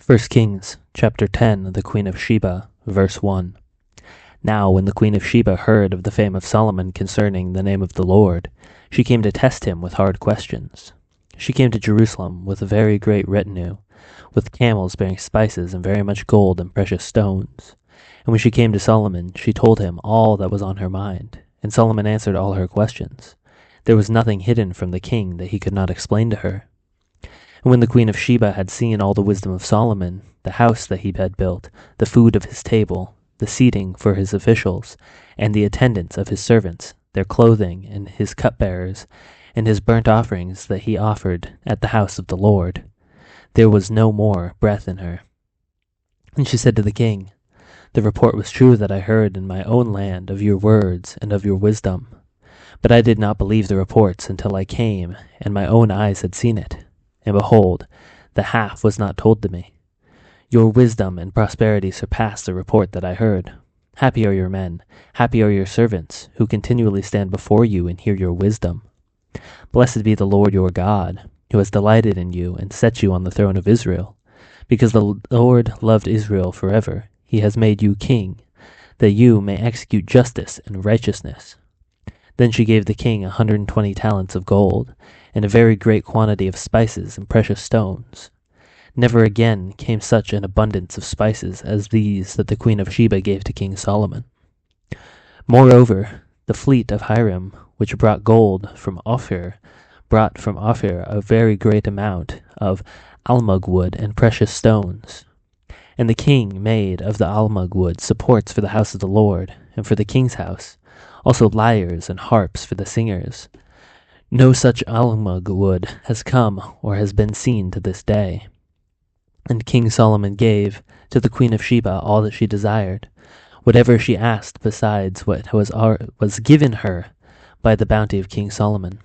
1 Kings chapter 10, the Queen of Sheba, verse 1. Now when the Queen of Sheba heard of the fame of Solomon concerning the name of the Lord, she came to test him with hard questions. She came to Jerusalem with a very great retinue, with camels bearing spices and very much gold and precious stones. And when she came to Solomon, she told him all that was on her mind, and Solomon answered all her questions. There was nothing hidden from the king that he could not explain to her. And when the Queen of Sheba had seen all the wisdom of Solomon, the house that he had built, the food of his table, the seating for his officials, and the attendance of his servants, their clothing, and his cupbearers, and his burnt offerings that he offered at the house of the Lord, there was no more breath in her. And she said to the king, "The report was true that I heard in my own land of your words and of your wisdom. But I did not believe the reports until I came, and my own eyes had seen it. And behold, the half was not told to me. Your wisdom and prosperity surpass the report that I heard. Happy are your men, happy are your servants, who continually stand before you and hear your wisdom. Blessed be the Lord your God, who has delighted in you and set you on the throne of Israel. Because the Lord loved Israel forever, he has made you king, that you may execute justice and righteousness." Then she gave the king 120 talents of gold, and a very great quantity of spices and precious stones. Never again came such an abundance of spices as these that the Queen of Sheba gave to King Solomon. Moreover, the fleet of Hiram, which brought gold from Ophir, brought from Ophir a very great amount of almug wood and precious stones. And the king made of the almug wood supports for the house of the Lord, and for the king's house, also lyres and harps for the singers. No such almug wood has come or has been seen to this day. And King Solomon gave to the Queen of Sheba all that she desired, whatever she asked besides what was given her by the bounty of King Solomon.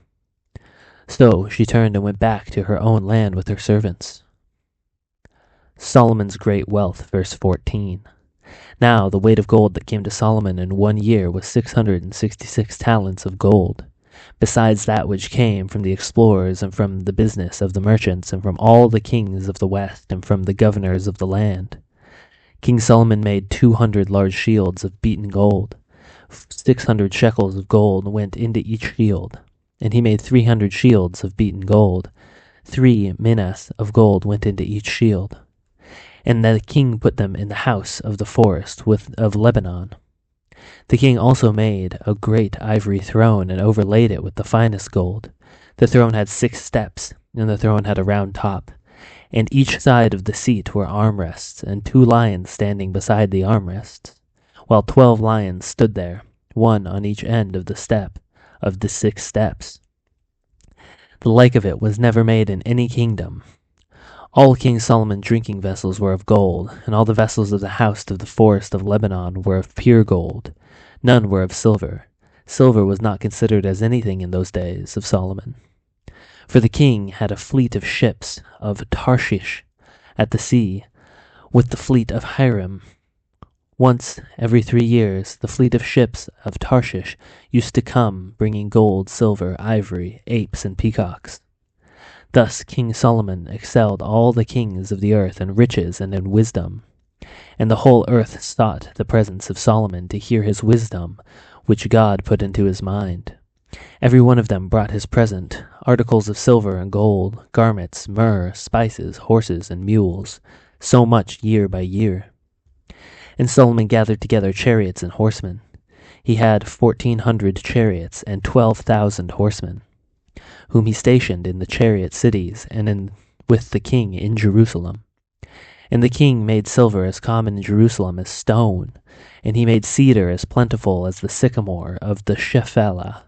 So she turned and went back to her own land with her servants. Solomon's great wealth, verse 14. Now the weight of gold that came to Solomon in 1 year was 666 talents of gold, besides that which came from the explorers and from the business of the merchants and from all the kings of the west and from the governors of the land. King Solomon made 200 large shields of beaten gold. 600 shekels of gold went into each shield, and he made 300 shields of beaten gold. 3 minas of gold went into each shield. And the king put them in the house of the forest of Lebanon. The king also made a great ivory throne and overlaid it with the finest gold. The throne had 6 steps, and the throne had a round top. And each side of the seat were armrests, and 2 lions standing beside the armrests, while 12 lions stood there, one on each end of the step of the 6 steps. The like of it was never made in any kingdom. All King Solomon's drinking vessels were of gold, and all the vessels of the house of the forest of Lebanon were of pure gold. None were of silver. Silver was not considered as anything in those days of Solomon. For the king had a fleet of ships of Tarshish at the sea, with the fleet of Hiram. Once every 3 years the fleet of ships of Tarshish used to come, bringing gold, silver, ivory, apes, and peacocks. Thus King Solomon excelled all the kings of the earth in riches and in wisdom. And the whole earth sought the presence of Solomon to hear his wisdom, which God put into his mind. Every one of them brought his present, articles of silver and gold, garments, myrrh, spices, horses, and mules, so much year by year. And Solomon gathered together chariots and horsemen. He had 1,400 chariots and 12,000 horsemen, whom he stationed in the chariot cities and with the king in Jerusalem. And the king made silver as common in Jerusalem as stone, and he made cedar as plentiful as the sycamore of the Shephelah.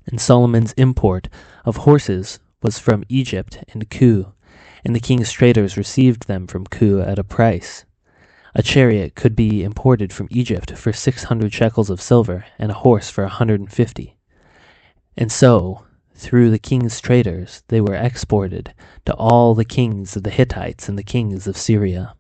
And Solomon's import of horses was from Egypt and Kue, and the king's traders received them from Kue at a price. A chariot could be imported from Egypt for 600 shekels of silver, and a horse for 150. And so, through the king's traders, they were exported to all the kings of the Hittites and the kings of Syria.